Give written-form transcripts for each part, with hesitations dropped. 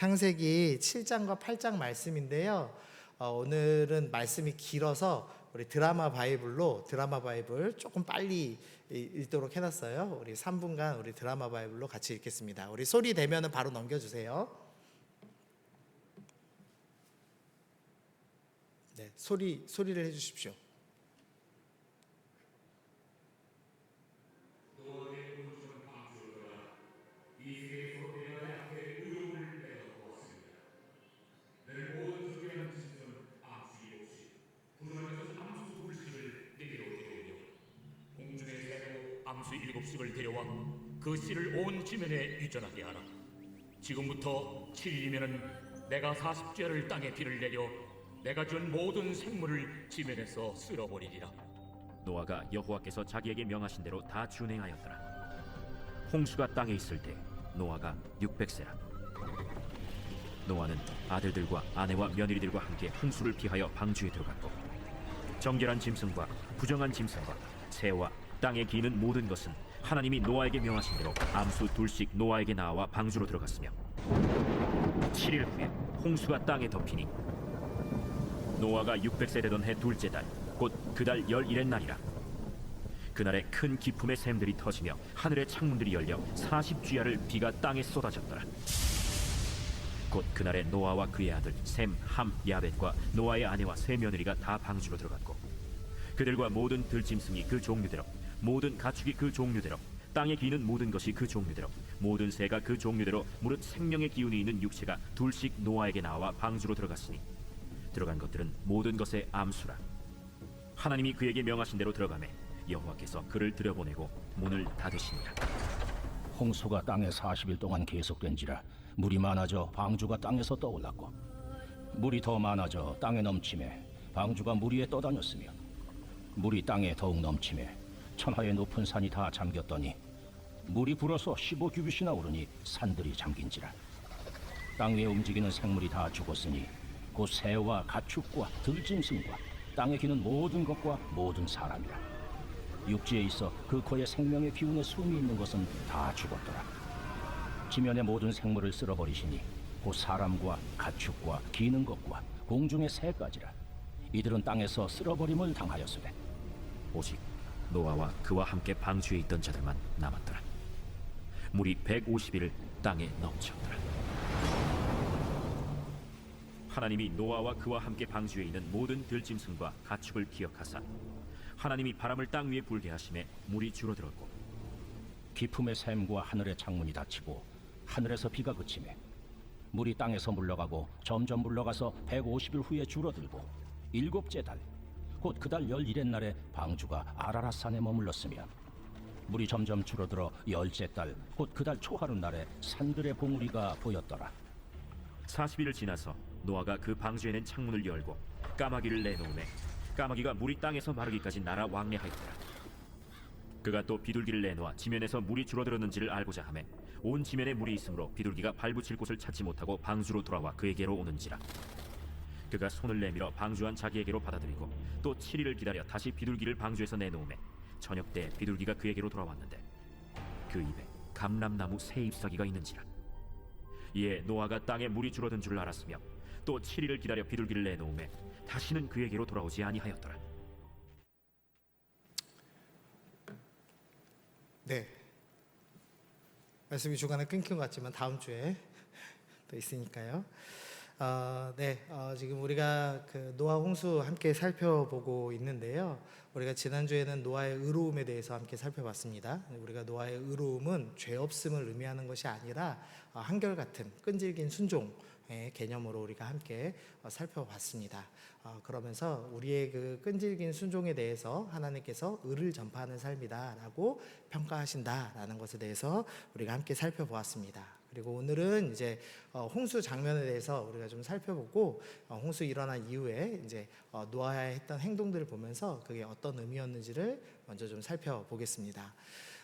창세기 7장과 8장 말씀인데요. 오늘은 말씀이 길어서 우리 드라마 바이블 조금 빨리 읽도록 해놨어요. 우리 3분간 우리 드라마 바이블로 같이 읽겠습니다. 우리 소리 되면은 바로 넘겨주세요. 네, 소리를 해주십시오. 암수 7씩을 데려와 그 씨를 온 지면에 유전하게 하라. 지금부터 7일이면은 내가 40죄를 땅에 비를 내려 내가 준 모든 생물을 지면에서 쓸어버리리라. 노아가 여호와께서 자기에게 명하신 대로 다 준행하였더라. 홍수가 땅에 있을 때 노아가 600세라. 노아는 아들들과 아내와 며느리들과 함께 홍수를 피하여 방주에 들어갔고, 정결한 짐승과 부정한 짐승과 새와 땅에 기는 모든 것은 하나님이 노아에게 명하신 대로 암수 2씩 노아에게 나와 방주로 들어갔으며, 7일 후에 홍수가 땅에 덮이니 노아가 600세 되던 해 둘째 달, 곧 그 달 11의 날이라. 그날에 큰 기품의 샘들이 터지며 하늘의 창문들이 열려 40주야를 비가 땅에 쏟아졌더라. 곧 그날에 노아와 그의 아들 셈, 함, 야벳과 노아의 아내와 세 며느리가 다 방주로 들어갔고, 그들과 모든 들짐승이 그 종류대로, 모든 가축이 그 종류대로, 땅에 기는 모든 것이 그 종류대로, 모든 새가 그 종류대로 무릇 생명의 기운이 있는 육체가 2씩 노아에게 나와 방주로 들어갔으니 들어간 것들은 모든 것의 암수라. 하나님이 그에게 명하신 대로 들어가매 여호와께서 그를 들여보내고 문을 닫으시니라. 홍수가 땅에 40일 동안 계속된지라 물이 많아져 방주가 땅에서 떠올랐고, 물이 더 많아져 땅에 넘침에 방주가 물 위에 떠다녔으며, 물이 땅에 더욱 넘침에 천하의 높은 산이 다 잠겼더니 물이 불어서 15규빗이나 오르니 산들이 잠긴지라. 땅 위에 움직이는 생물이 다 죽었으니 곧 새와 가축과 들짐승과 땅에 기는 모든 것과 모든 사람이라. 육지에 있어 그 코에 생명의 기운의 숨이 있는 것은 다 죽었더라. 지면의 모든 생물을 쓸어버리시니 곧 사람과 가축과 기는 것과 공중의 새까지라. 이들은 땅에서 쓸어버림을 당하였으되 오직 노아와 그와 함께 방주에 있던 자들만 남았더라. 물이 150일을 땅에 넘쳤더라. 하나님이 노아와 그와 함께 방주에 있는 모든 들짐승과 가축을 기억하사 하나님이 바람을 땅 위에 불게 하심에 물이 줄어들었고, 기품의 샘과 하늘의 창문이 닫히고 하늘에서 비가 그치매 물이 땅에서 물러가고 점점 물러가서 150일 후에 줄어들고, 7째 달 곧 그 달 11의 날에 방주가 아라랏산에 머물렀으며, 물이 점점 줄어들어 10째 달 곧 그 달 초하루 날에 산들의 봉우리가 보였더라. 40일을 지나서 노아가 그 방주에 낸 창문을 열고 까마귀를 내놓으매 까마귀가 물이 땅에서 마르기까지 날아 왕래하였더라. 그가 또 비둘기를 내놓아 지면에서 물이 줄어들었는지를 알고자 하매 온 지면에 물이 있으므로 비둘기가 발붙일 곳을 찾지 못하고 방주로 돌아와 그에게로 오는지라. 그가 손을 내밀어 방주한 자기에게로 받아들이고 또 7일을 기다려 다시 비둘기를 방주에서 내놓으매 저녁 때 비둘기가 그에게로 돌아왔는데 그 입에 감람나무 새 잎사귀가 있는지라. 이에 노아가 땅에 물이 줄어든 줄 알았으며 또 7일을 기다려 비둘기를 내놓으매 다시는 그에게로 돌아오지 아니하였더라. 네, 말씀이 중간에 끊긴 것 같지만 다음 주에 또 있으니까요. 지금 우리가 그 노아 홍수 함께 살펴보고 있는데요. 우리가 지난주에는 노아의 의로움에 대해서 함께 살펴봤습니다. 우리가 노아의 의로움은 죄 없음을 의미하는 것이 아니라 한결같은 끈질긴 순종의 개념으로 우리가 함께 살펴봤습니다. 그러면서 우리의 그 끈질긴 순종에 대해서 하나님께서 의를 전파하는 삶이다라고 평가하신다라는 것에 대해서 우리가 함께 살펴보았습니다. 그리고 오늘은 이제 홍수 장면에 대해서 우리가 좀 살펴보고, 홍수 일어난 이후에 이제 노아의 했던 행동들을 보면서 그게 어떤 의미였는지를 먼저 좀 살펴보겠습니다.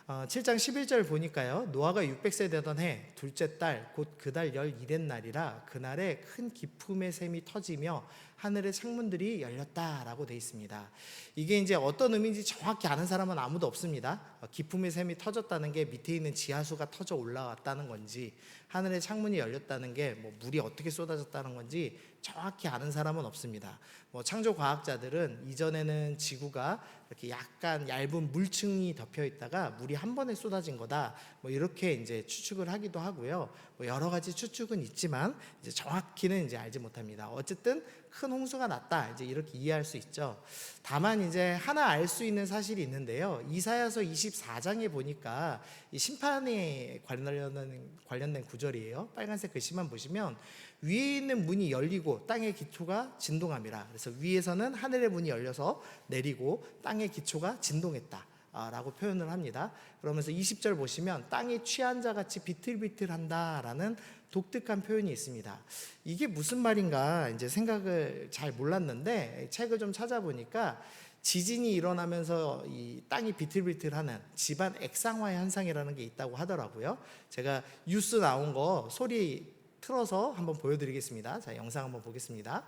7장 11절 보니까요, 노아가 600세 되던 해 둘째 달 곧 그 달 11의 날이라 그날에 큰 기품의 샘이 터지며 하늘의 창문들이 열렸다라고 되어 있습니다. 이게 이제 어떤 의미인지 정확히 아는 사람은 아무도 없습니다. 기품의 샘이 터졌다는 게 밑에 있는 지하수가 터져 올라왔다는 건지, 하늘의 창문이 열렸다는 게 뭐 물이 어떻게 쏟아졌다는 건지 정확히 아는 사람은 없습니다. 뭐 창조 과학자들은 이전에는 지구가 이렇게 약간 얇은 물층이 덮여 있다가 물이 한 번에 쏟아진 거다, 뭐 이렇게 이제 추측을 하기도 하고요. 뭐 여러 가지 추측은 있지만 이제 정확히는 이제 알지 못합니다. 어쨌든 큰 홍수가 났다, 이제 이렇게 이해할 수 있죠. 다만 이제 하나 알 수 있는 사실이 있는데요. 이사야서 24장에 보니까 이 심판에 관련된 구절이에요. 빨간색 글씨만 보시면 위에 있는 문이 열리고 땅의 기초가 진동함이라. 그래서 위에서는 하늘의 문이 열려서 내리고 땅의 기초가 진동했다 라고 표현을 합니다. 그러면서 20절 보시면 땅이 취한 자 같이 비틀비틀한다 라는 독특한 표현이 있습니다. 이게 무슨 말인가 이제 생각을 잘 몰랐는데 책을 좀 찾아보니까 지진이 일어나면서 이 땅이 비틀비틀하는 집안 액상화 현상이라는 게 있다고 하더라고요. 제가 뉴스 나온 거 소리 틀어서 한번 보여드리겠습니다. 자, 영상 한번 보겠습니다.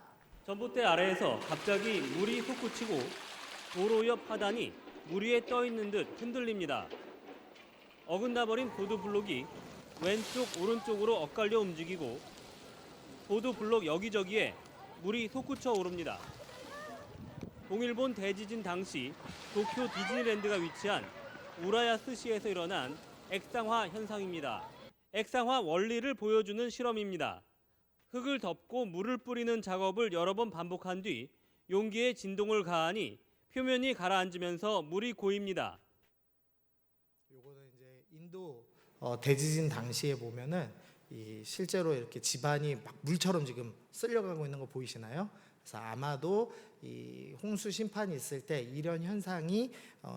전봇대 아래에서 갑자기 물이 솟구치고 도로 옆 하단이 물 위에 떠 있는 듯 흔들립니다. 어긋나버린 보도블록이 왼쪽 오른쪽으로 엇갈려 움직이고 보도블록 여기저기에 물이 솟구쳐 오릅니다. 동일본 대지진 당시 도쿄 디즈니랜드가 위치한 우라야스시에서 일어난 액상화 현상입니다. 액상화 원리를 보여주는 실험입니다. 흙을 덮고 물을 뿌리는 작업을 여러 번 반복한 뒤 용기에 진동을 가하니 표면이 가라앉으면서 물이 고입니다. 요거는 이제 인도 대지진 당시에 보면은 이 실제로 이렇게 집안이 막 물처럼 지금 쓸려가고 있는 거 보이시나요? 그래서 아마도 이 홍수 심판이 있을 때 이런 현상이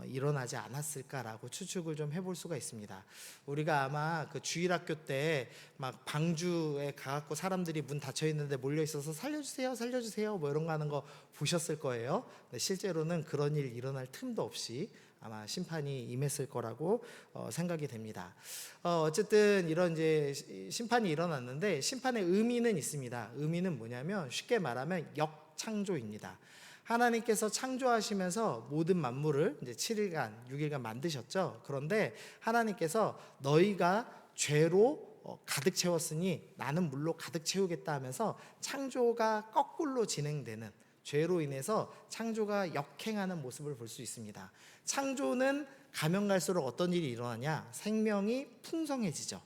일어나지 않았을까라고 추측을 좀 해볼 수가 있습니다. 우리가 아마 그 주일학교 때 막 방주에 가갖고 사람들이 문 닫혀 있는데 몰려 있어서 살려주세요, 살려주세요, 뭐 이런 거 하는 거 보셨을 거예요. 근데 실제로는 그런 일 일어날 틈도 없이 아마 심판이 임했을 거라고 생각이 됩니다. 어쨌든 이런 이제 심판이 일어났는데 심판의 의미는 있습니다. 의미는 뭐냐면 쉽게 말하면 역창조입니다. 하나님께서 창조하시면서 모든 만물을 이제 7일간, 6일간 만드셨죠. 그런데 하나님께서 너희가 죄로 가득 채웠으니 나는 물로 가득 채우겠다 하면서 창조가 거꾸로 진행되는, 죄로 인해서 창조가 역행하는 모습을 볼 수 있습니다. 창조는 가면 갈수록 어떤 일이 일어나냐? 생명이 풍성해지죠.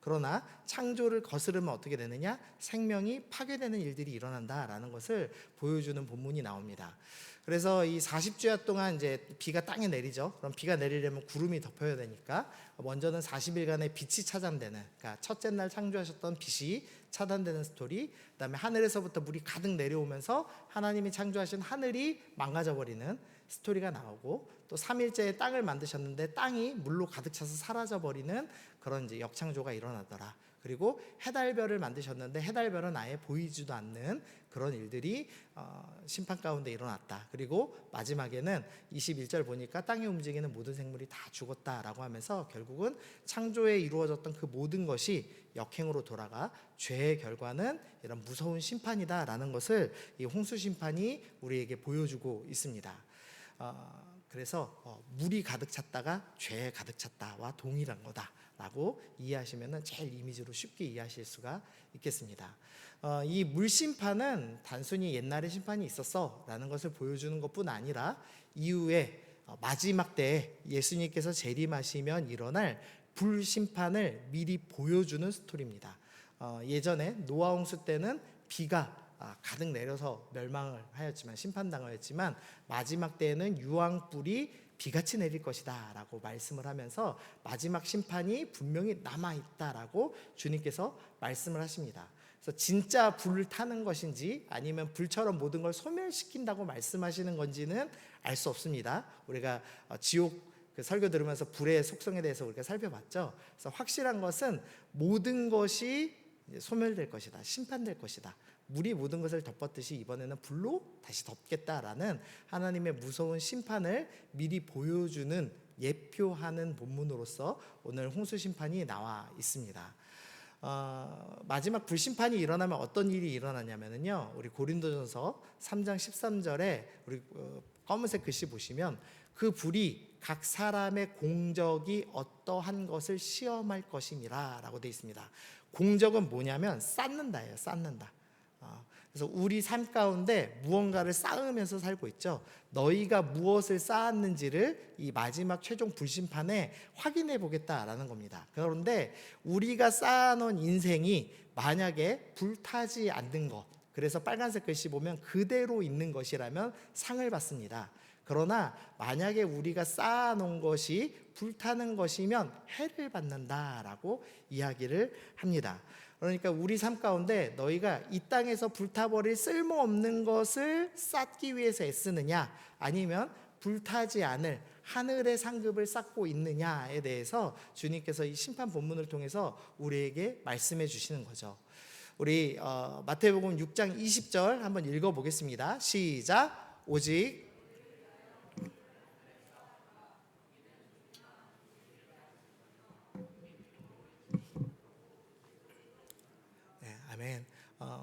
그러나 창조를 거스르면 어떻게 되느냐? 생명이 파괴되는 일들이 일어난다라는 것을 보여주는 본문이 나옵니다. 그래서 이 40주야 동안 이제 비가 땅에 내리죠. 그럼 비가 내리려면 구름이 덮여야 되니까 먼저는 40일간의 빛이 차단되는, 그러니까 첫째 날 창조하셨던 빛이 차단되는 스토리, 그다음에 하늘에서부터 물이 가득 내려오면서 하나님이 창조하신 하늘이 망가져버리는 스토리가 나오고, 또 3일째에 땅을 만드셨는데 땅이 물로 가득 차서 사라져버리는 그런 이제 역창조가 일어나더라. 그리고 해달별을 만드셨는데 해달별은 아예 보이지도 않는 그런 일들이 심판 가운데 일어났다. 그리고 마지막에는 21절 보니까 땅에 움직이는 모든 생물이 다 죽었다라고 하면서 결국은 창조에 이루어졌던 그 모든 것이 역행으로 돌아가 죄의 결과는 이런 무서운 심판이다라는 것을 이 홍수 심판이 우리에게 보여주고 있습니다. 그래서 물이 가득 찼다가 죄에 가득 찼다와 동일한 거다라고 이해하시면 제일 이미지로 쉽게 이해하실 수가 있겠습니다. 이 물심판은 단순히 옛날에 심판이 있었어라는 것을 보여주는 것뿐 아니라 이후에 마지막 때에 예수님께서 재림하시면 일어날 불심판을 미리 보여주는 스토리입니다. 예전에 노아 홍수 때는 비가 가득 내려서 멸망을 하였지만, 심판당하였지만 마지막 때에는 유황불이 비같이 내릴 것이다 라고 말씀을 하면서 마지막 심판이 분명히 남아있다라고 주님께서 말씀을 하십니다. 그래서 진짜 불을 타는 것인지 아니면 불처럼 모든 걸 소멸시킨다고 말씀하시는 건지는 알 수 없습니다. 우리가 지옥 그 설교 들으면서 불의 속성에 대해서 우리가 살펴봤죠. 그래서 확실한 것은 모든 것이 소멸될 것이다, 심판될 것이다, 물이 모든 것을 덮었듯이 이번에는 불로 다시 덮겠다라는 하나님의 무서운 심판을 미리 보여주는, 예표하는 본문으로서 오늘 홍수 심판이 나와 있습니다. 마지막 불심판이 일어나면 어떤 일이 일어나냐면요, 우리 고린도전서 3장 13절에 우리 검은색 글씨 보시면 그 불이 각 사람의 공적이 어떠한 것을 시험할 것이니라 라고 되어 있습니다. 공적은 뭐냐면 쌓는다예요. 쌓는다. 그래서 우리 삶 가운데 무언가를 쌓으면서 살고 있죠. 너희가 무엇을 쌓았는지를 이 마지막 최종 불심판에 확인해 보겠다라는 겁니다. 그런데 우리가 쌓아놓은 인생이 만약에 불타지 않는 것, 그래서 빨간색 글씨 보면 그대로 있는 것이라면 상을 받습니다. 그러나 만약에 우리가 쌓아놓은 것이 불타는 것이면 해를 받는다라고 이야기를 합니다. 그러니까 우리 삶 가운데 너희가 이 땅에서 불타버릴 쓸모없는 것을 쌓기 위해서 애쓰느냐, 아니면 불타지 않을 하늘의 상급을 쌓고 있느냐에 대해서 주님께서 이 심판 본문을 통해서 우리에게 말씀해 주시는 거죠. 우리 마태복음 6장 20절 한번 읽어보겠습니다. 시작. 오직 아멘.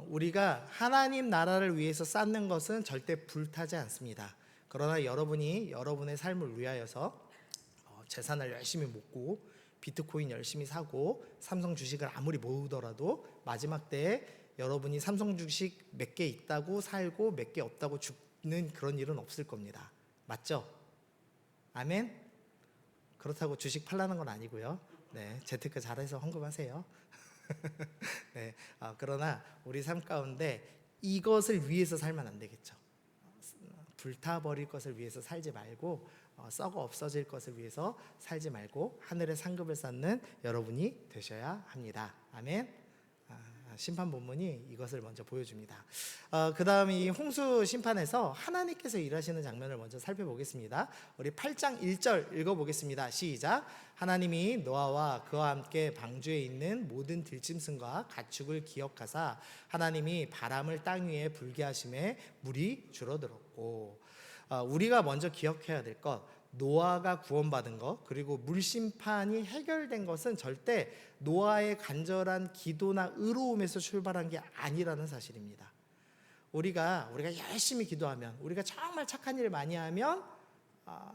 우리가 하나님 나라를 위해서 쌓는 것은 절대 불타지 않습니다. 그러나 여러분이 여러분의 삶을 위하여서 재산을 열심히 모으고 비트코인 열심히 사고 삼성 주식을 아무리 모으더라도 마지막 때에 여러분이 삼성 주식 몇 개 있다고 살고 몇 개 없다고 죽는 그런 일은 없을 겁니다. 맞죠? 아멘. 그렇다고 주식 팔라는 건 아니고요. 네, 재테크 잘해서 헌금하세요. 네, 그러나 우리 삶 가운데 이것을 위해서 살면 안 되겠죠. 불타버릴 것을 위해서 살지 말고 썩어 없어질 것을 위해서 살지 말고 하늘의 상급을 쌓는 여러분이 되셔야 합니다. 아멘. 심판 본문이 이것을 먼저 보여줍니다. 그 다음 이 홍수 심판에서 하나님께서 일하시는 장면을 먼저 살펴보겠습니다. 우리 8장 1절 읽어보겠습니다. 시작. 하나님이 노아와 그와 함께 방주에 있는 모든 들짐승과 가축을 기억하사 하나님이 바람을 땅 위에 불게 하심에 물이 줄어들었고, 우리가 먼저 기억해야 될 것, 노아가 구원받은 것, 그리고 물심판이 해결된 것은 절대 노아의 간절한 기도나 의로움에서 출발한 게 아니라는 사실입니다. 우리가 열심히 기도하면, 우리가 정말 착한 일을 많이 하면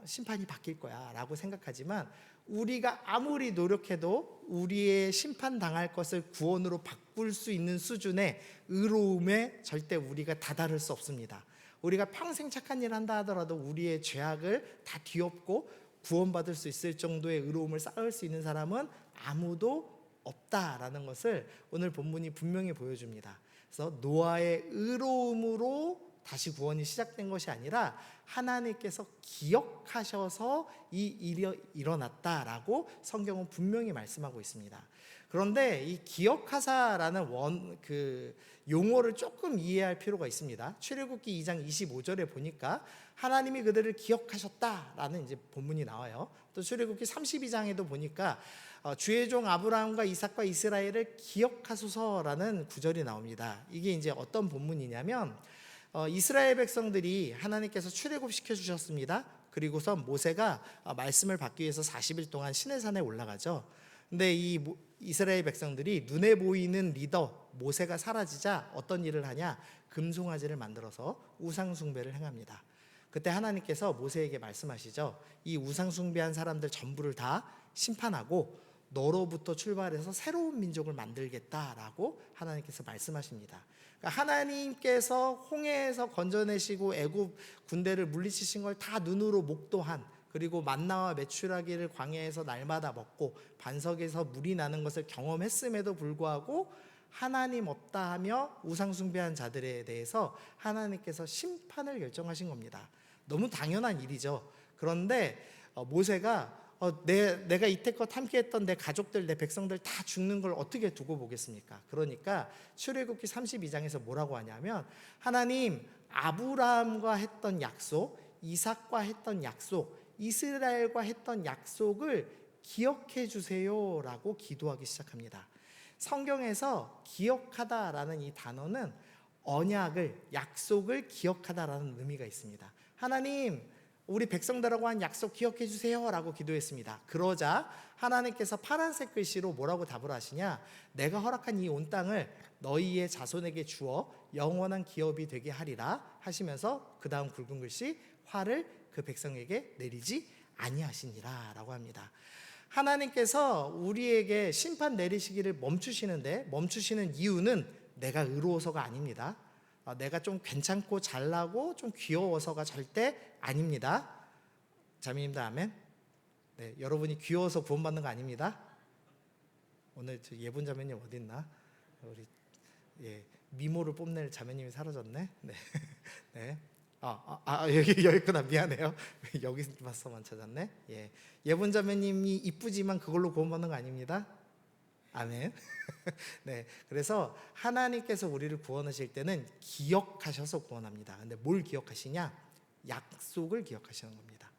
심판이 바뀔 거야 라고 생각하지만, 우리가 아무리 노력해도 우리의 심판당할 것을 구원으로 바꿀 수 있는 수준의 의로움에 절대 우리가 다다를 수 없습니다. 우리가 평생 착한 일 한다 하더라도 우리의 죄악을 다 뒤엎고 구원받을 수 있을 정도의 의로움을 쌓을 수 있는 사람은 아무도 없다라는 것을 오늘 본문이 분명히 보여줍니다. 그래서 노아의 의로움으로 다시 구원이 시작된 것이 아니라 하나님께서 기억하셔서 이 일이 일어났다라고 성경은 분명히 말씀하고 있습니다. 그런데 이 기억하사라는 용어를 조금 이해할 필요가 있습니다. 출애굽기 2장 25절에 보니까 하나님이 그들을 기억하셨다라는 이제 본문이 나와요. 또 출애굽기 32장에도 보니까 주의 종 아브라함과 이삭과 이스라엘을 기억하소서라는 구절이 나옵니다. 이게 이제 어떤 본문이냐면 이스라엘 백성들이 하나님께서 출애굽시켜 주셨습니다. 그리고서 모세가 말씀을 받기 위해서 40일 동안 시내산에 올라가죠. 근데 이 이스라엘 백성들이 눈에 보이는 리더 모세가 사라지자 어떤 일을 하냐? 금송아지를 만들어서 우상 숭배를 행합니다. 그때 하나님께서 모세에게 말씀하시죠. 이 우상 숭배한 사람들 전부를 다 심판하고 너로부터 출발해서 새로운 민족을 만들겠다라고 하나님께서 말씀하십니다. 그러니까 하나님께서 홍해에서 건져내시고 애굽 군대를 물리치신 걸 다 눈으로 목도한, 그리고 만나와 메추라기를 광야에서 날마다 먹고 반석에서 물이 나는 것을 경험했음에도 불구하고 하나님 없다 하며 우상 숭배한 자들에 대해서 하나님께서 심판을 결정하신 겁니다. 너무 당연한 일이죠. 그런데 모세가 내가 이때껏 함께했던 내 가족들, 내 백성들 다 죽는 걸 어떻게 두고 보겠습니까? 그러니까 출애굽기 32장에서 뭐라고 하냐면, 하나님 아브라함과 했던 약속, 이삭과 했던 약속, 이스라엘과 했던 약속을 기억해 주세요라고 기도하기 시작합니다. 성경에서 기억하다라는 이 단어는 언약을, 약속을 기억하다라는 의미가 있습니다. 하나님, 우리 백성들하고 한 약속 기억해 주세요라고 기도했습니다. 그러자 하나님께서 파란색 글씨로 뭐라고 답을 하시냐? 내가 허락한 이 온 땅을 너희의 자손에게 주어 영원한 기업이 되게 하리라 하시면서 그 다음 굵은 글씨, 화를 그 백성에게 내리지 아니하시니라라고 합니다. 하나님께서 우리에게 심판 내리시기를 멈추시는 이유는 내가 의로워서가 아닙니다. 내가 좀 괜찮고 잘나고 좀 귀여워서가 절대 아닙니다. 자매님들 아멘. 네, 여러분이 귀여워서 구원받는 거 아닙니다. 오늘 저 예분 자매님 어디 있나? 우리 미모를 뽐낼 자매님이 사라졌네. 네, 네. 여기 있구나. 미안해요. 여기 봤어만 찾았네. 예분 자매님이 이쁘지만 그걸로 구원받는 거 아닙니다. 아멘. 네, 그래서 하나님께서 우리를 구원하실 때는 기억하셔서 구원합니다. 근데 뭘 기억하시냐? 약속을 기억하시는 겁니다.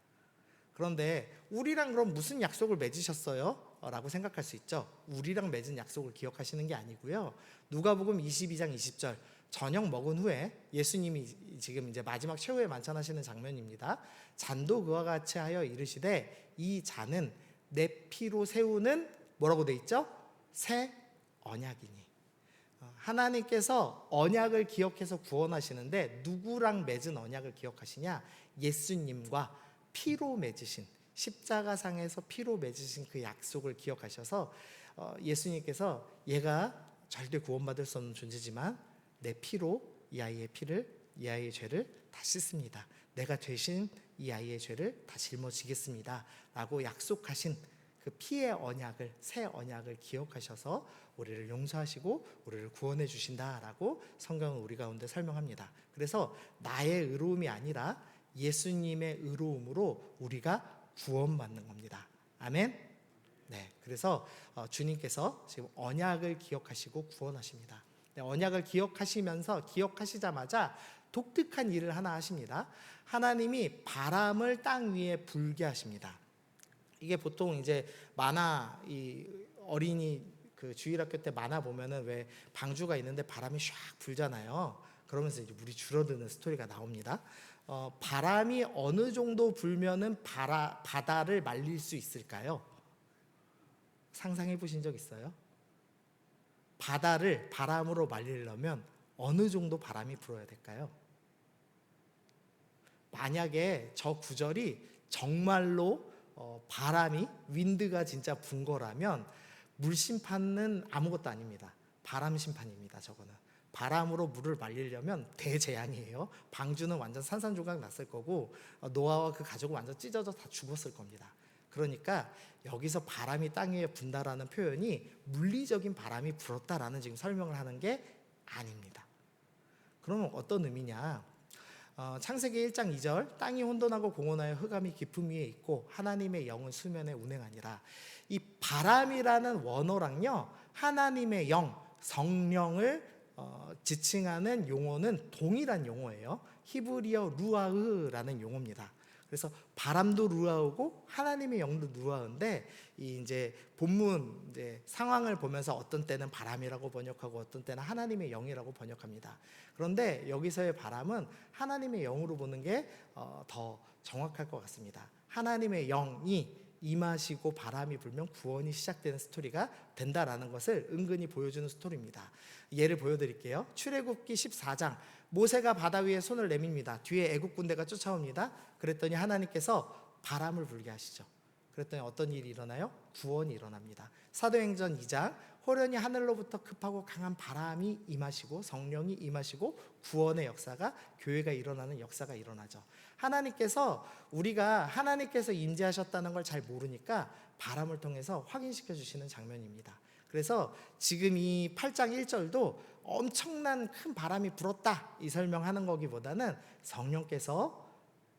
그런데 우리랑 그럼 무슨 약속을 맺으셨어요? 라고 생각할 수 있죠. 우리랑 맺은 약속을 기억하시는 게 아니고요. 누가복음 22장 20절 저녁 먹은 후에 예수님이 지금 이제 마지막 최후의 만찬하시는 장면입니다. 잔도 그와 같이 하여 이르시되 이 잔은 내 피로 세우는 뭐라고 돼 있죠? 새 언약이니. 하나님께서 언약을 기억해서 구원하시는데 누구랑 맺은 언약을 기억하시냐? 예수님과 피로 맺으신, 십자가상에서 피로 맺으신 그 약속을 기억하셔서 예수님께서 얘가 절대 구원받을 수 없는 존재지만 내 피로 이 아이의 죄를 다 씻습니다. 내가 대신 이 아이의 죄를 다 짊어지겠습니다 라고 약속하신 그 피의 언약을, 새 언약을 기억하셔서 우리를 용서하시고 우리를 구원해 주신다라고 성경은 우리 가운데 설명합니다. 그래서 나의 의로움이 아니라 예수님의 의로움으로 우리가 구원받는 겁니다. 아멘. 네, 그래서 주님께서 지금 언약을 기억하시고 구원하십니다. 네, 언약을 기억하시자마자 독특한 일을 하나 하십니다. 하나님이 바람을 땅 위에 불게 하십니다. 이게 보통 이제 만화, 이 어린이 그 주일학교 때 만화 보면은 왜 방주가 있는데 바람이 샥 불잖아요. 그러면서 이제 물이 줄어드는 스토리가 나옵니다. 바람이 어느 정도 불면은 바다를 말릴 수 있을까요? 상상해 보신 적 있어요? 바다를 바람으로 말리려면 어느 정도 바람이 불어야 될까요? 만약에 저 구절이 정말로 바람이 윈드가 진짜 분 거라면 물 심판은 아무것도 아닙니다. 바람 심판입니다. 저거는 바람으로 물을 말리려면 대재앙이에요. 방주는 완전 산산조각 났을 거고 노아와 그 가족은 완전 찢어져 다 죽었을 겁니다. 그러니까 여기서 바람이 땅 위에 분다라는 표현이 물리적인 바람이 불었다라는 지금 설명을 하는 게 아닙니다. 그러면 어떤 의미냐? 창세기 1장 2절 땅이 혼돈하고 공허하여 흑암이 깊음 위에 있고 하나님의 영은 수면에 운행하니라. 이 바람이라는 원어랑요 하나님의 영, 성령을 지칭하는 용어는 동일한 용어예요. 히브리어 루아흐라는 용어입니다. 그래서 바람도 루아흐고 하나님의 영도 루아흐인데 이 이제 본문 이제 상황을 보면서 어떤 때는 바람이라고 번역하고 어떤 때는 하나님의 영이라고 번역합니다. 그런데 여기서의 바람은 하나님의 영으로 보는 게 더 정확할 것 같습니다. 하나님의 영이 임하시고 바람이 불면 구원이 시작되는 스토리가 된다라는 것을 은근히 보여주는 스토리입니다. 예를 보여드릴게요. 출애굽기 14장 모세가 바다 위에 손을 내밉니다. 뒤에 애국 군대가 쫓아옵니다. 그랬더니 하나님께서 바람을 불게 하시죠. 그랬더니 어떤 일이 일어나요? 구원이 일어납니다. 사도행전 2장 호련히 하늘로부터 급하고 강한 바람이 임하시고 성령이 임하시고 구원의 역사가 교회가 일어나는 역사가 일어나죠. 하나님께서 우리가 하나님께서 임재하셨다는 걸 잘 모르니까 바람을 통해서 확인시켜 주시는 장면입니다. 그래서 지금 이 8장 1절도 엄청난 큰 바람이 불었다 이 설명하는 거기보다는 성령께서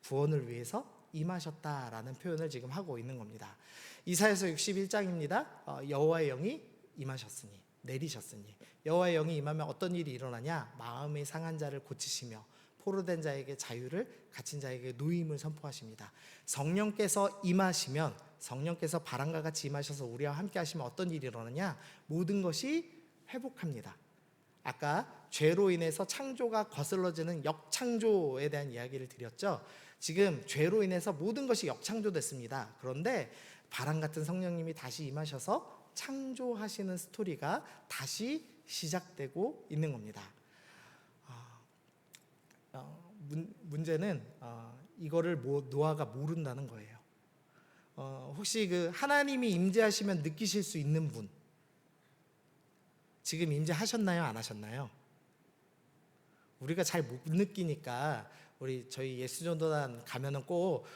구원을 위해서 임하셨다라는 표현을 지금 하고 있는 겁니다. 이사야서 61장입니다. 여호와의 영이 임하셨으니 내리셨으니 여호와의 영이 임하면 어떤 일이 일어나냐? 마음이 상한 자를 고치시며 포로된 자에게 자유를 갇힌 자에게 노임을 선포하십니다. 성령께서 임하시면 성령께서 바람과 같이 임하셔서 우리와 함께 하시면 어떤 일이 일어나냐? 모든 것이 회복합니다. 아까 죄로 인해서 창조가 거슬러지는 역창조에 대한 이야기를 드렸죠. 지금 죄로 인해서 모든 것이 역창조됐습니다. 그런데 바람 같은 성령님이 다시 임하셔서 창조하시는 스토리가 다시 시작되고 있는 겁니다. 문제는 이거를 노아가 모른다는 거예요. 혹시 그 하나님이 임재하시면 느끼실 수 있는 분, 지금 임재하셨나요? 안 하셨나요? 우리가 잘 못 느끼니까 저희 예수전도단 가면은 꼭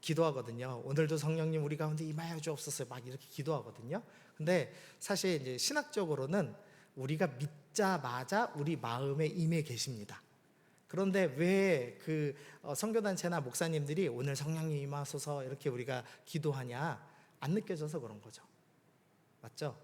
기도하거든요. 오늘도 성령님 우리 가운데 임하여 주옵소서 막 이렇게 기도하거든요. 근데 사실 이제 신학적으로는 우리가 믿자마자 우리 마음에 임해 계십니다. 그런데 왜 그 선교단체나 목사님들이 오늘 성령님 임하소서 이렇게 우리가 기도하냐? 안 느껴져서 그런 거죠. 맞죠?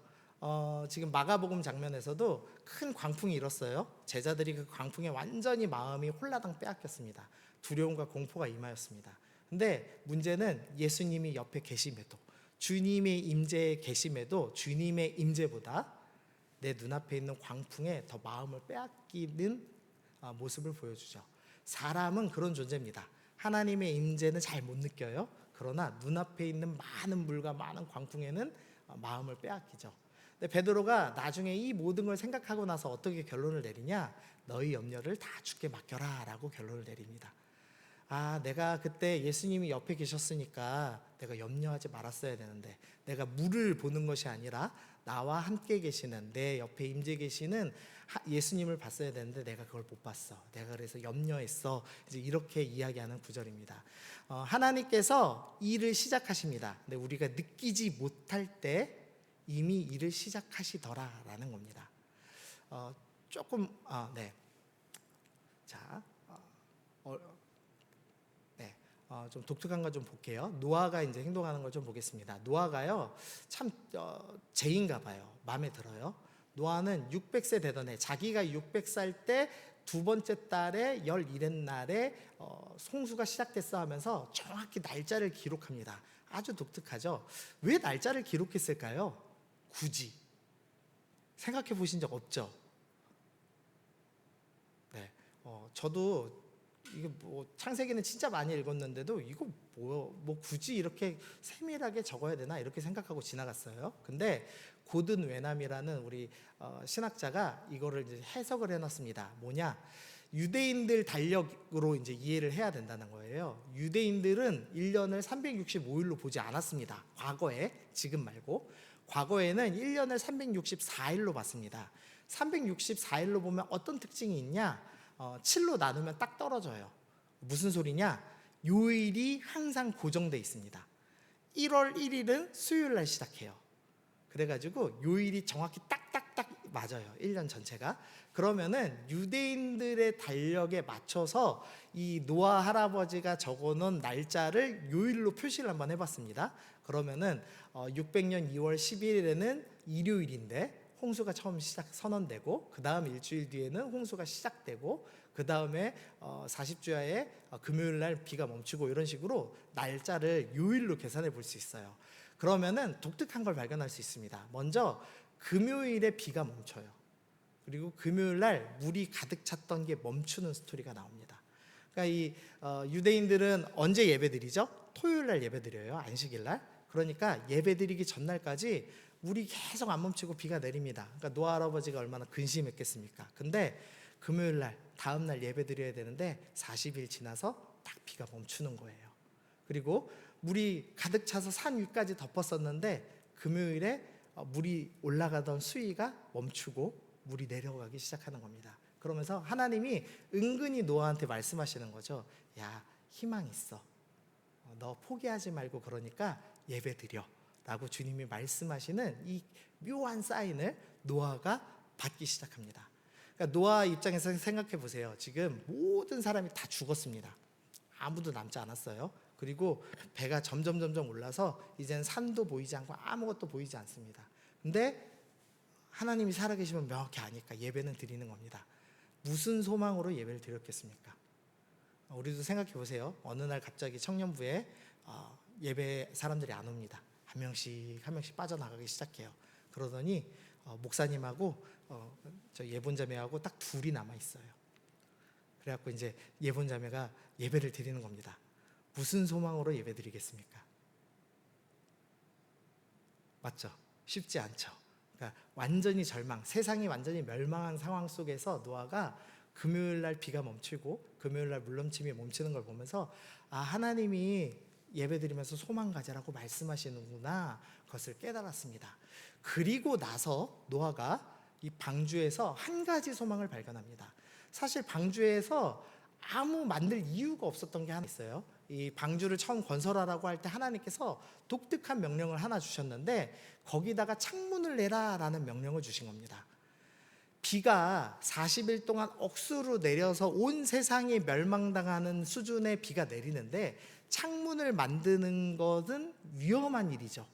지금 마가복음 장면에서도 큰 광풍이 일었어요. 제자들이 그 광풍에 완전히 마음이 홀라당 빼앗겼습니다. 두려움과 공포가 임하였습니다. 근데 문제는 예수님이 옆에 계심에도, 주님의 임재에 계심에도 주님의 임재보다 내 눈앞에 있는 광풍에 더 마음을 빼앗기는 모습을 보여주죠. 사람은 그런 존재입니다. 하나님의 임재는 잘 못 느껴요. 그러나 눈앞에 있는 많은 물과 많은 광풍에는 마음을 빼앗기죠. 근데 베드로가 나중에 이 모든 걸 생각하고 나서 어떻게 결론을 내리냐? 너희 염려를 다 주께 맡겨라 라고 결론을 내립니다. 내가 그때 예수님이 옆에 계셨으니까 내가 염려하지 말았어야 되는데, 내가 물을 보는 것이 아니라 나와 함께 계시는, 내 옆에 임재 계시는 예수님을 봤어야 되는데 내가 그걸 못 봤어. 내가 그래서 염려했어. 이제 이렇게 이야기하는 구절입니다. 하나님께서 일을 시작하십니다. 근데 우리가 느끼지 못할 때 이미 일을 시작하시더라라는 겁니다. 네. 자, 좀 독특한 거 좀 볼게요. 노아가 이제 행동하는 걸 좀 보겠습니다. 노아가요, 참 죄인가 봐요. 마음에 들어요. 노아는 600세 되던 해, 자기가 600살 때 두 번째 달에 11의 날에 송수가 시작됐어 하면서 정확히 날짜를 기록합니다. 아주 독특하죠. 왜 날짜를 기록했을까요? 굳이 생각해 보신 적 없죠? 네, 저도 이게 창세기는 진짜 많이 읽었는데도 이거 뭐 굳이 이렇게 세밀하게 적어야 되나 이렇게 생각하고 지나갔어요. 근데 고든 웨남이라는 우리 신학자가 이거를 이제 해석을 해놨습니다. 뭐냐? 유대인들 달력으로 이제 이해를 해야 된다는 거예요. 유대인들은 1년을 365일로 보지 않았습니다. 과거에, 지금 말고. 과거에는 1년을 364일로 봤습니다. 364일로 보면 어떤 특징이 있냐? 7로 나누면 딱 떨어져요. 무슨 소리냐? 요일이 항상 고정돼 있습니다. 1월 1일은 수요일 날 시작해요. 그래가지고 요일이 정확히 딱딱딱 맞아요. 1년 전체가. 그러면은 유대인들의 달력에 맞춰서 이 노아 할아버지가 적어놓은 날짜를 요일로 표시를 한번 해봤습니다. 그러면은 600년 2월 11일에는 일요일인데 홍수가 처음 선언되고, 그 다음 일주일 뒤에는 홍수가 시작되고, 그 다음에 40주야에 금요일 날 비가 멈추고, 이런 식으로 날짜를 요일로 계산해 볼 수 있어요. 그러면은 독특한 걸 발견할 수 있습니다. 먼저 금요일에 비가 멈춰요. 그리고 금요일 날 물이 가득 찼던 게 멈추는 스토리가 나옵니다. 그러니까 이 유대인들은 언제 예배드리죠? 토요일 날 예배드려요. 안식일 날. 그러니까 예배드리기 전날까지 물이 계속 안 멈추고 비가 내립니다. 그러니까 노아 할아버지가 얼마나 근심했겠습니까? 근데 금요일 날, 다음 날 예배드려야 되는데 40일 지나서 딱 비가 멈추는 거예요. 그리고 물이 가득 차서 산 위까지 덮었었는데 금요일에 물이 올라가던 수위가 멈추고 물이 내려가기 시작하는 겁니다. 그러면서 하나님이 은근히 노아한테 말씀하시는 거죠. 야, 희망 있어. 너 포기하지 말고 그러니까 예배드려 라고 주님이 말씀하시는 이 묘한 사인을 노아가 받기 시작합니다. 그러니까 노아 입장에서 생각해 보세요. 지금 모든 사람이 다 죽었습니다. 아무도 남지 않았어요. 그리고 배가 점점 올라서 이젠 산도 보이지 않고 아무것도 보이지 않습니다. 근데 하나님이 살아계시면 명확히 아니까 예배는 드리는 겁니다. 무슨 소망으로 예배를 드렸겠습니까? 우리도 생각해 보세요. 어느 날 갑자기 청년부에 예배 사람들이 안 옵니다. 한 명씩 빠져나가기 시작해요. 그러더니 목사님하고 저 예본자매하고 딱 둘이 남아 있어요. 그래갖고 이제 예본자매가 예배를 드리는 겁니다. 무슨 소망으로 예배 드리겠습니까? 맞죠? 쉽지 않죠. 그러니까 완전히 절망, 세상이 완전히 멸망한 상황 속에서 노아가 금요일 날 비가 멈추고 금요일 날 물넘침이 멈추는 걸 보면서 하나님이 예배드리면서 소망 가지라고 말씀하시는구나, 그것을 깨달았습니다. 그리고 나서 노아가 이 방주에서 한 가지 소망을 발견합니다. 사실 방주에서 아무 만들 이유가 없었던 게 하나 있어요. 이 방주를 처음 건설하라고 할 때 하나님께서 독특한 명령을 하나 주셨는데 거기다가 창문을 내라라는 명령을 주신 겁니다. 비가 40일 동안 억수로 내려서 온 세상이 멸망당하는 수준의 비가 내리는데 창문을 만드는 것은 위험한 일이죠.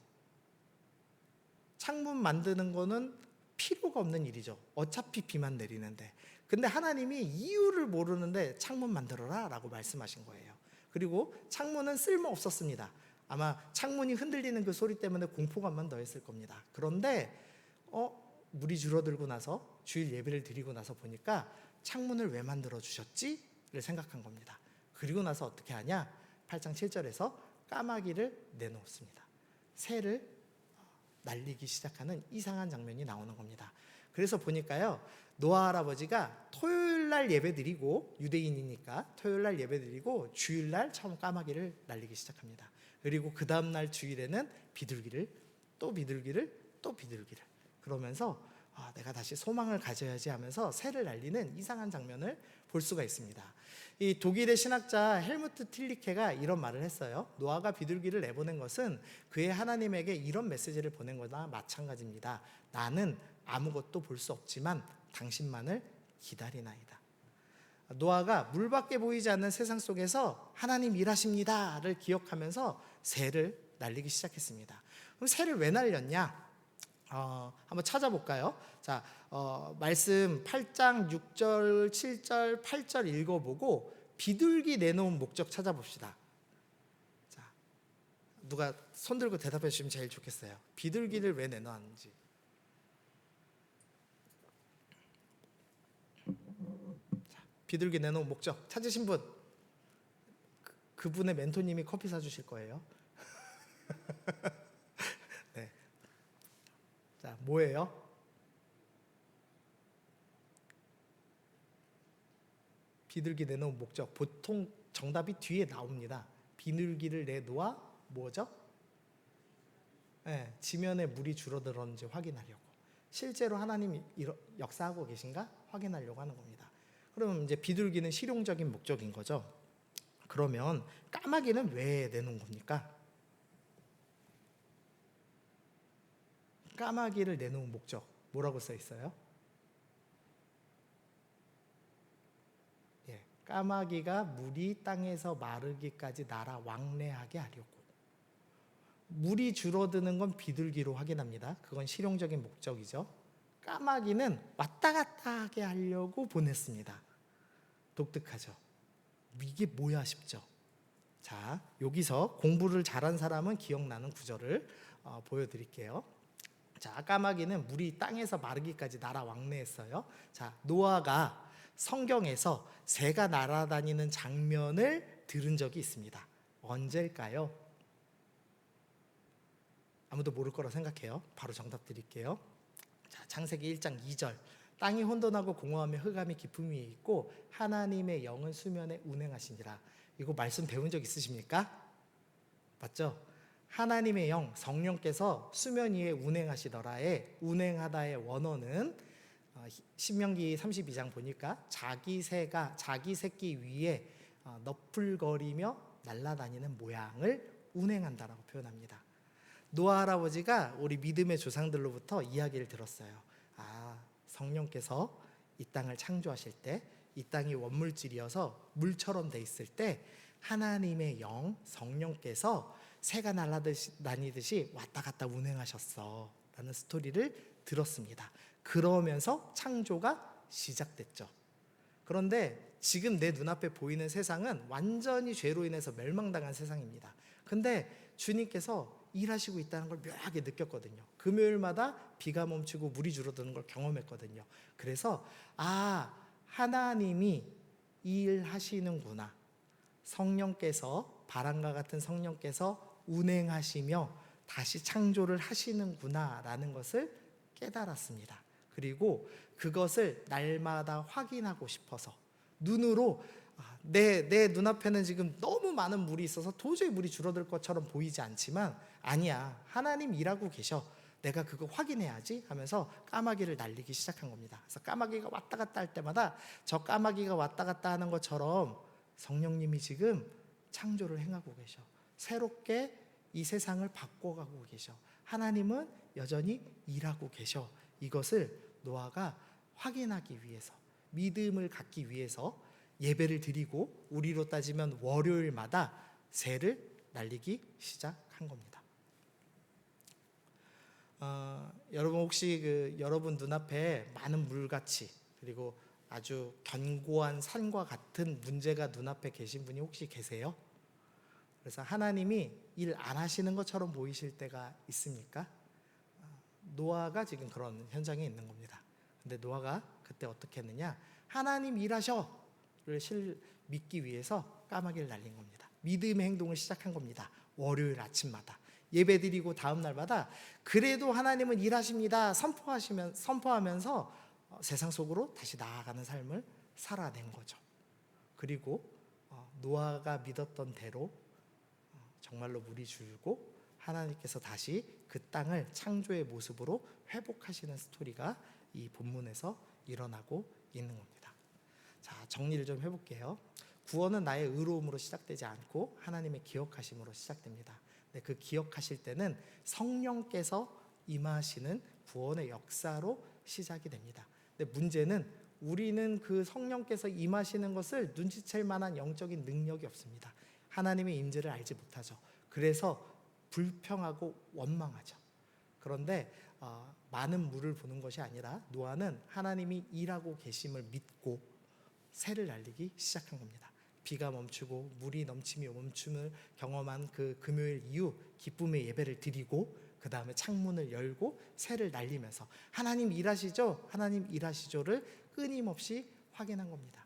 창문 만드는 거는 필요가 없는 일이죠. 어차피 비만 내리는데. 근데 하나님이 이유를 모르는데 창문 만들어라 라고 말씀하신 거예요. 그리고 창문은 쓸모 없었습니다. 아마 창문이 흔들리는 그 소리 때문에 공포감만 더했을 겁니다. 그런데 물이 줄어들고 나서 주일 예배를 드리고 나서 보니까 창문을 왜 만들어 주셨지?를 생각한 겁니다. 그리고 나서 어떻게 하냐? 8장 7절에서 까마귀를 내놓습니다. 새를 날리기 시작하는 이상한 장면이 나오는 겁니다. 그래서 보니까요, 노아 할아버지가 토요일 날 예배 드리고, 유대인이니까 토요일 날 예배 드리고 주일 날 처음 까마귀를 날리기 시작합니다. 그리고 그 다음 날 주일에는 비둘기를 또 비둘기를 그러면서 내가 다시 소망을 가져야지 하면서 새를 날리는 이상한 장면을 볼 수가 있습니다. 이 독일의 신학자 헬무트 틸리케가 이런 말을 했어요. 노아가 비둘기를 내보낸 것은 그의 하나님에게 이런 메시지를 보낸 거나 마찬가지입니다. 나는 아무것도 볼 수 없지만 당신만을 기다리나이다. 노아가 물밖에 보이지 않는 세상 속에서 하나님 일하십니다를 기억하면서 새를 날리기 시작했습니다. 그럼 새를 왜 날렸냐? 한번 찾아볼까요? 자, 말씀 8장 6절, 7절, 8절 읽어보고 비둘기 내놓은 목적 찾아봅시다. 자, 누가 손 들고 대답해 주시면 제일 좋겠어요. 비둘기를 왜 내놓았는지. 자, 비둘기 내놓은 목적 찾으신 분? 그분의 멘토님이 커피 사주실 거예요. 네. 자, 뭐예요? 비둘기 내놓은 목적. 보통 정답이 뒤에 나옵니다. 비둘기를 내놓아 뭐죠? 네, 지면에 물이 줄어들었는지 확인하려고. 실제로 하나님이 역사하고 계신가 확인하려고 하는 겁니다. 그러면 이제 비둘기는 실용적인 목적인 거죠. 그러면 까마귀는 왜 내놓은 겁니까? 까마귀를 내놓은 목적 뭐라고 써 있어요? 까마귀가 물이 땅에서 마르기까지 날아 왕래하게 하려고. 물이 줄어드는 건 비둘기로 확인합니다. 그건 실용적인 목적이죠. 까마귀는 왔다 갔다 하게 하려고 보냈습니다. 독특하죠. 이게 뭐야 싶죠. 자, 여기서 공부를 잘한 사람은 기억나는 구절을 보여드릴게요. 자, 까마귀는 물이 땅에서 마르기까지 날아 왕래했어요. 자, 노아가 성경에서 새가 날아다니는 장면을 들은 적이 있습니다. 언제일까요? 아무도 모를 거라 생각해요. 바로 정답 드릴게요. 자, 창세기 1장 2절. 땅이 혼돈하고 공허하며 흑암이 깊음이 있고 하나님의 영은 수면에 운행하시니라. 이거 말씀 배운 적 있으십니까? 맞죠? 하나님의 영, 성령께서 수면 위에 운행하시더라의 운행하다의 원어는 신명기 32장 보니까 자기 새가 자기 새끼 위에 너풀거리며 날아다니는 모양을 운행한다라고 표현합니다. 노아 할아버지가 우리 믿음의 조상들로부터 이야기를 들었어요. 성령께서 이 땅을 창조하실 때 이 땅이 원물질이어서 물처럼 돼 있을 때 하나님의 영, 성령께서 새가 날아다니듯이 왔다 갔다 운행하셨어 라는 스토리를 들었습니다. 그러면서 창조가 시작됐죠. 그런데 지금 내 눈앞에 보이는 세상은 완전히 죄로 인해서 멸망당한 세상입니다. 근데 주님께서 일하시고 있다는 걸 묘하게 느꼈거든요. 금요일마다 비가 멈추고 물이 줄어드는 걸 경험했거든요. 그래서 하나님이 일하시는구나. 성령께서, 바람과 같은 성령께서 운행하시며 다시 창조를 하시는구나 라는 것을 깨달았습니다. 그리고 그것을 날마다 확인하고 싶어서 눈으로 내 눈앞에는 지금 너무 많은 물이 있어서 도저히 물이 줄어들 것처럼 보이지 않지만 아니야, 하나님 일하고 계셔, 내가 그거 확인해야지 하면서 까마귀를 날리기 시작한 겁니다. 그래서 까마귀가 왔다 갔다 할 때마다 저 까마귀가 왔다 갔다 하는 것처럼 성령님이 지금 창조를 행하고 계셔, 새롭게 이 세상을 바꿔가고 계셔, 하나님은 여전히 일하고 계셔. 이것을 노아가 확인하기 위해서, 믿음을 갖기 위해서 예배를 드리고 우리로 따지면 월요일마다 새를 날리기 시작한 겁니다. 여러분 혹시 여러분 눈앞에 많은 물같이 그리고 아주 견고한 산과 같은 문제가 눈앞에 계신 분이 혹시 계세요? 그래서 하나님이 일 안 하시는 것처럼 보이실 때가 있습니까? 노아가 지금 그런 현장에 있는 겁니다. 근데 노아가 그때 어떻게 했느냐? 하나님 일하셔를 믿기 위해서 까마귀를 날린 겁니다. 믿음의 행동을 시작한 겁니다. 월요일 아침마다 예배드리고 다음 날마다 그래도 하나님은 일하십니다 선포하면서 세상 속으로 다시 나아가는 삶을 살아낸 거죠. 그리고 노아가 믿었던 대로 정말로 물이 줄고 하나님께서 다시 그 땅을 창조의 모습으로 회복하시는 스토리가 이 본문에서 일어나고 있는 겁니다. 자, 정리를 좀 해볼게요. 구원은 나의 의로움으로 시작되지 않고 하나님의 기억하심으로 시작됩니다. 근데 그 기억하실 때는 성령께서 임하시는 구원의 역사로 시작이 됩니다. 근데 문제는 우리는 그 성령께서 임하시는 것을 눈치챌 만한 영적인 능력이 없습니다. 하나님의 임재를 알지 못하죠. 그래서 불평하고 원망하죠. 그런데 많은 물을 보는 것이 아니라 노아는 하나님이 일하고 계심을 믿고 새를 날리기 시작한 겁니다. 비가 멈추고 물이 넘침이 멈춤을 경험한 그 금요일 이후 기쁨의 예배를 드리고 그 다음에 창문을 열고 새를 날리면서 하나님 일하시죠? 하나님 일하시죠를 끊임없이 확인한 겁니다.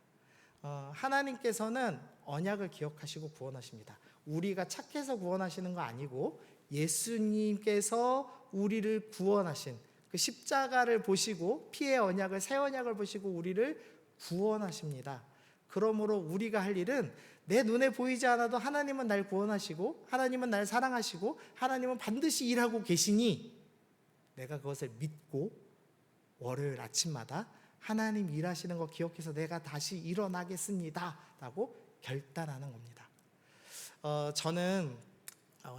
하나님께서는 언약을 기억하시고 구원하십니다. 우리가 착해서 구원하시는 거 아니고 예수님께서 우리를 구원하신 그 십자가를 보시고 피의 언약을, 새 언약을 보시고 우리를 구원하십니다. 그러므로 우리가 할 일은 내 눈에 보이지 않아도 하나님은 날 구원하시고 하나님은 날 사랑하시고 하나님은 반드시 일하고 계시니 내가 그것을 믿고 월요일 아침마다 하나님 일하시는 거 기억해서 내가 다시 일어나겠습니다 라고 결단하는 겁니다. 저는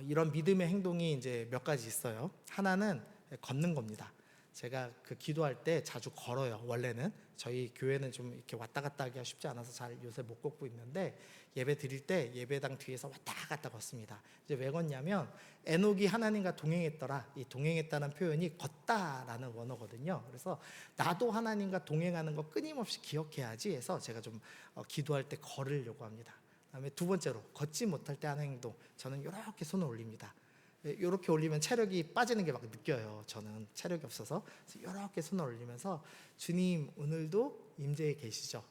이런 믿음의 행동이 이제 몇 가지 있어요. 하나는 걷는 겁니다. 제가 기도할 때 자주 걸어요. 원래는 저희 교회는 좀 이렇게 왔다 갔다 하기가 쉽지 않아서 잘 요새 못 걷고 있는데 예배 드릴 때 예배당 뒤에서 왔다 갔다 걷습니다. 이제 왜 걷냐면 에녹이 하나님과 동행했더라. 이 동행했다는 표현이 걷다라는 원어거든요. 그래서 나도 하나님과 동행하는 거 끊임없이 기억해야지 해서 제가 좀 기도할 때 걸으려고 합니다. 그다음에 두 번째로 걷지 못할 때 하는 행동, 저는 이렇게 손을 올립니다. 이렇게 올리면 체력이 빠지는 게 막 느껴요. 저는 체력이 없어서 이렇게 손을 올리면서 주님 오늘도 임재에 계시죠.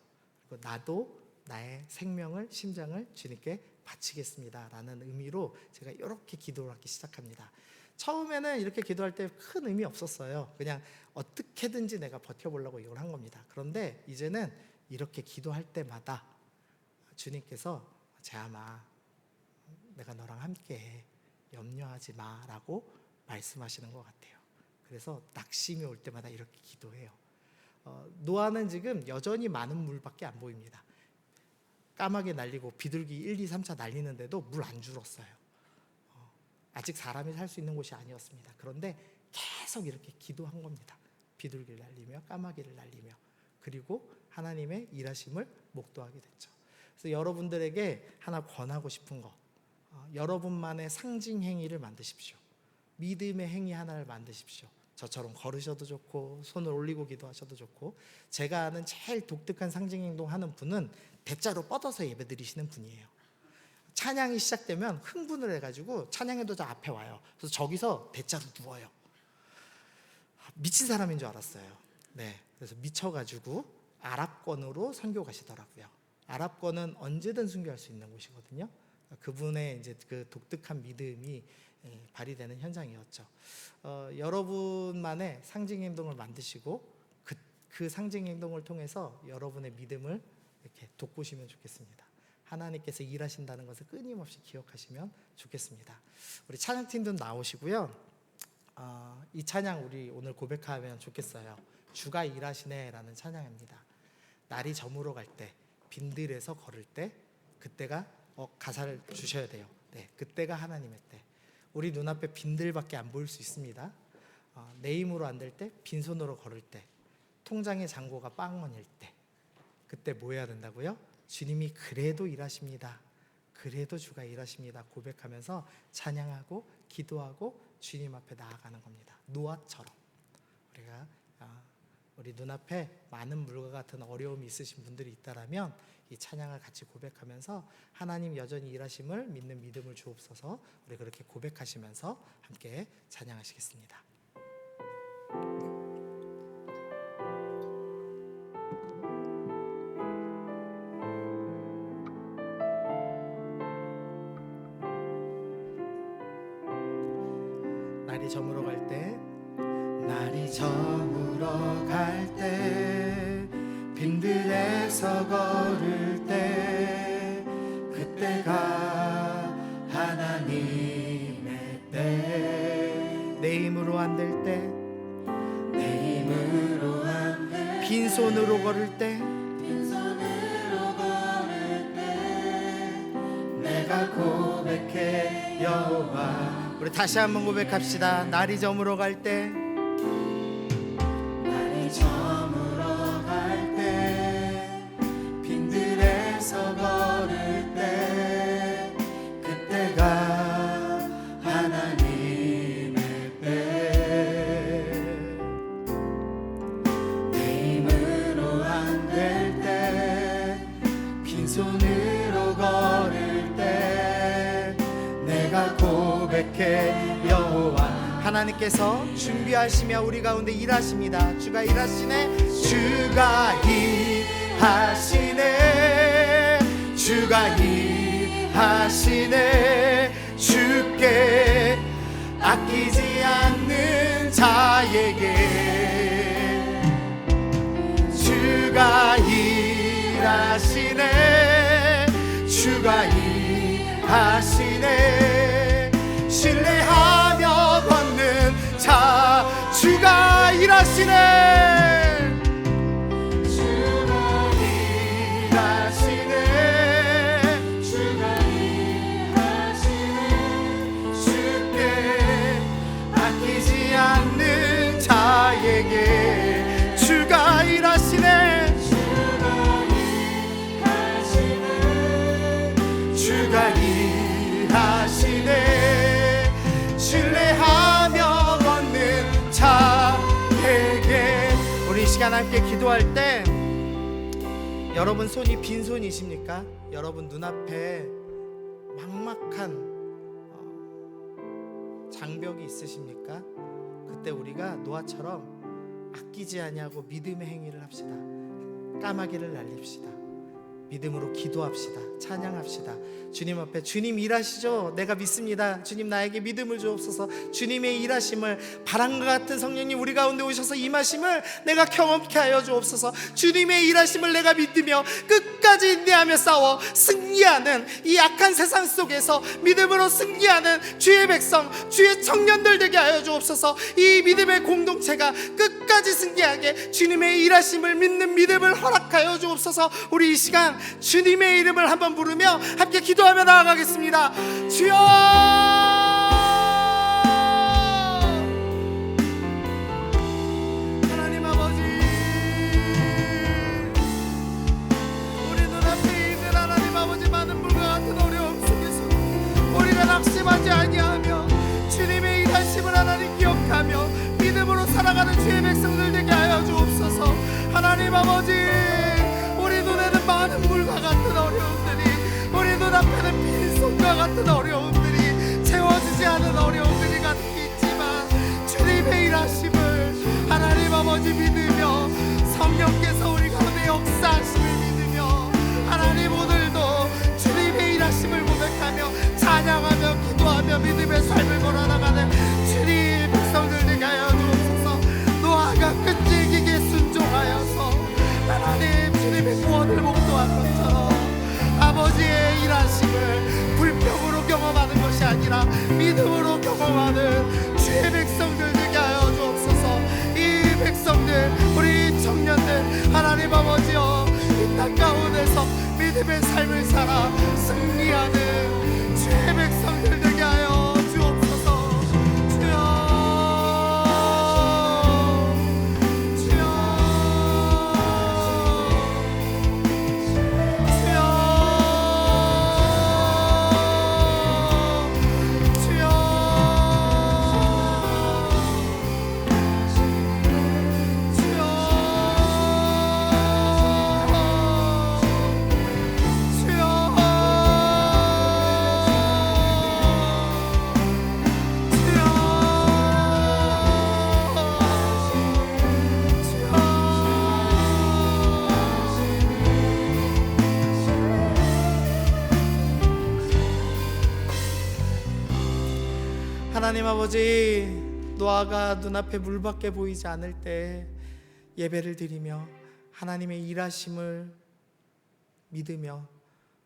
그리고 나도 나의 생명을, 심장을 주님께 바치겠습니다 라는 의미로 제가 이렇게 기도를 하기 시작합니다. 처음에는 이렇게 기도할 때 큰 의미 없었어요. 그냥 어떻게든지 내가 버텨보려고 이걸 한 겁니다. 그런데 이제는 이렇게 기도할 때마다 주님께서 재함아 내가 너랑 함께해, 염려하지 마라고 말씀하시는 것 같아요. 그래서 낙심이 올 때마다 이렇게 기도해요. 노아는 지금 여전히 많은 물밖에 안 보입니다. 까마귀 날리고 비둘기 1, 2, 3차 날리는데도 물 안 줄었어요. 아직 사람이 살 수 있는 곳이 아니었습니다. 그런데 계속 이렇게 기도한 겁니다. 비둘기를 날리며 까마귀를 날리며 그리고 하나님의 일하심을 목도하게 됐죠. 그래서 여러분들에게 하나 권하고 싶은 거, 여러분만의 상징 행위를 만드십시오. 믿음의 행위 하나를 만드십시오. 저처럼 걸으셔도 좋고 손을 올리고 기도하셔도 좋고, 제가 아는 제일 독특한 상징 행동하는 분은 대자로 뻗어서 예배드리시는 분이에요. 찬양이 시작되면 흥분을 해가지고 찬양에도 저 앞에 와요. 그래서 저기서 대자로 누워요. 미친 사람인 줄 알았어요. 네, 그래서 미쳐가지고 아랍권으로 선교 가시더라고요. 아랍권은 언제든 순교할 수 있는 곳이거든요. 그분의 이제 그 독특한 믿음이 발휘되는 현장이었죠. 여러분만의 상징 행동을 만드시고 그 상징 행동을 통해서 여러분의 믿음을 이렇게 돋구시면 좋겠습니다. 하나님께서 일하신다는 것을 끊임없이 기억하시면 좋겠습니다. 우리 찬양팀도 나오시고요. 이 찬양 우리 오늘 고백하면 좋겠어요. 주가 일하시네라는 찬양입니다. 날이 저물어 갈 때, 빈들에서 걸을 때, 그때가 가사를 주셔야 돼요. 네, 그때가 하나님의 때. 우리 눈앞에 빈들밖에 안 보일 수 있습니다. 내 힘으로 안 될 때, 빈손으로 걸을 때, 통장의 잔고가 빵원일 때, 그때 뭐 해야 된다고요? 주님이 그래도 일하십니다. 그래도 주가 일하십니다. 고백하면서 찬양하고 기도하고 주님 앞에 나아가는 겁니다. 노아처럼 우리가 우리 눈앞에 많은 물과 같은 어려움이 있으신 분들이 있다라면 이 찬양을 같이 고백하면서 하나님 여전히 일하심을 믿는 믿음을 주옵소서. 우리 그렇게 고백하시면서 함께 찬양하시겠습니다. 날이 저물어 갈 때, 날이 저물어 갈 때, 빈들에서 걸을 때, 그때가 하나님의 때. 내 힘으로 안 될 때, 내 힘으로 안 될 때, 빈손으로 걸을 때, 빈손으로 걸을 때, 내가 고백해 여호와. 우리 다시 한번 고백합시다. 날이 저물어 갈 때, 날이 저물어 갈 때, 빈들에서 걸을 때, 그때가 하나님의 때. 내 힘으로 안 될 때, 빈손으로 걸을 때, 내가 고백해 여호와. 하나님께서 준비하시며 우리 가운데 일하십니다. 주가 일하시네. 주가 일하시네. 주가 일하시네. 주께 아끼지 않는 자에게 주가 일하시네. 주가 일하시네. 신뢰하며 걷는 자, 주가 일하시네. 주가 일하시네. 주가 일하시네. 주께 아끼지 않는 자에게 주가 일하시네. 주가 일하시네. 주가 일하시네. 신뢰하며 걷는 자에게. 우리 이 시간 함께 기도할 때 여러분 손이 빈손이십니까? 여러분 눈앞에 막막한 장벽이 있으십니까? 그때 우리가 노아처럼 아끼지 아니하고 믿음의 행위를 합시다. 까마귀를 날립시다. 믿음으로 기도합시다. 찬양합시다. 주님 앞에 주님 일하시죠. 내가 믿습니다. 주님 나에게 믿음을 주옵소서. 주님의 일하심을 바람과 같은 성령님 우리 가운데 오셔서 임하심을 내가 경험케 하여 주옵소서. 주님의 일하심을 내가 믿으며 끝까지 인내하며 싸워 승리하는 이 약한 세상 속에서 믿음으로 승리하는 주의 백성, 주의 청년들 되게 하여 주옵소서. 이 믿음의 공동체가 끝까지 승리하게 주님의 일하심을 믿는 믿음을 허락하여 주옵소서. 우리 이 시간 주님의 이름을 한번 부르며 함께 기도하며 나아가겠습니다. 주여, 하나님 아버지, 우리 눈앞에 있는 하나님 아버지 많은 물과 같은 어려움 속에서 우리가 낙심하지 아니하며 주님의 일하심을 하나님 기억하며 믿음으로 살아가는 주의 백성들 되게 하여 주옵소서. 하나님 아버지, 우리 눈에는 많은 물과 같은 어려움들이, 우리 눈앞에는 빈손과 같은 어려움들이, 채워지지 않은 어려움들이 가득히 있지만 주님의 일하심을 하나님 아버지 믿으며 성령께서 우리 가운데 역사하심을 믿으며 하나님 오늘도 주님의 일하심을 고백하며 찬양하며 기도하며 믿음의 삶을 걸어나가는 주님 백성들 되게 하여 주옵소서. 노아가 끈질기게 순종하여 아니라 믿음으로 경험하는 주의 백성들 되게 하여 주옵소서. 이 백성들, 우리 청년들, 하나님 아버지여, 이 땅 가운데서 믿음의 삶을 살아 승리하는 주의 백성들 되게 하여 주옵소서. 주여, 주여, 주여, 주여, 하나님 아버지, 노아가 눈앞에 물밖에 보이지 않을 때 예배를 드리며 하나님의 일하심을 믿으며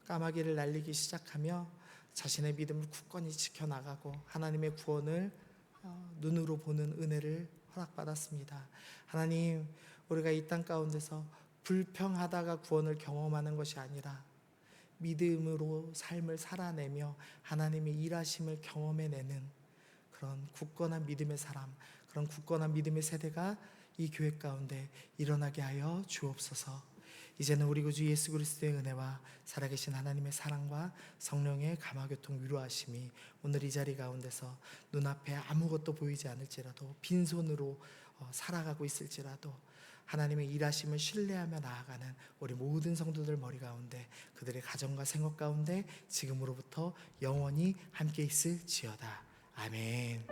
까마귀를 날리기 시작하며 자신의 믿음을 굳건히 지켜나가고 하나님의 구원을 눈으로 보는 은혜를 허락받았습니다. 하나님, 우리가 이 땅 가운데서 불평하다가 구원을 경험하는 것이 아니라 믿음으로 삶을 살아내며 하나님의 일하심을 경험해내는 그런 굳건한 믿음의 사람, 그런 굳건한 믿음의 세대가 이 교회 가운데 일어나게 하여 주옵소서. 이제는 우리 구주 예수 그리스도의 은혜와 살아계신 하나님의 사랑과 성령의 감화교통 위로하심이 오늘 이 자리 가운데서 눈앞에 아무것도 보이지 않을지라도 빈손으로 살아가고 있을지라도 하나님의 일하심을 신뢰하며 나아가는 우리 모든 성도들 머리 가운데, 그들의 가정과 생활 가운데 지금으로부터 영원히 함께 있을지어다. 아멘.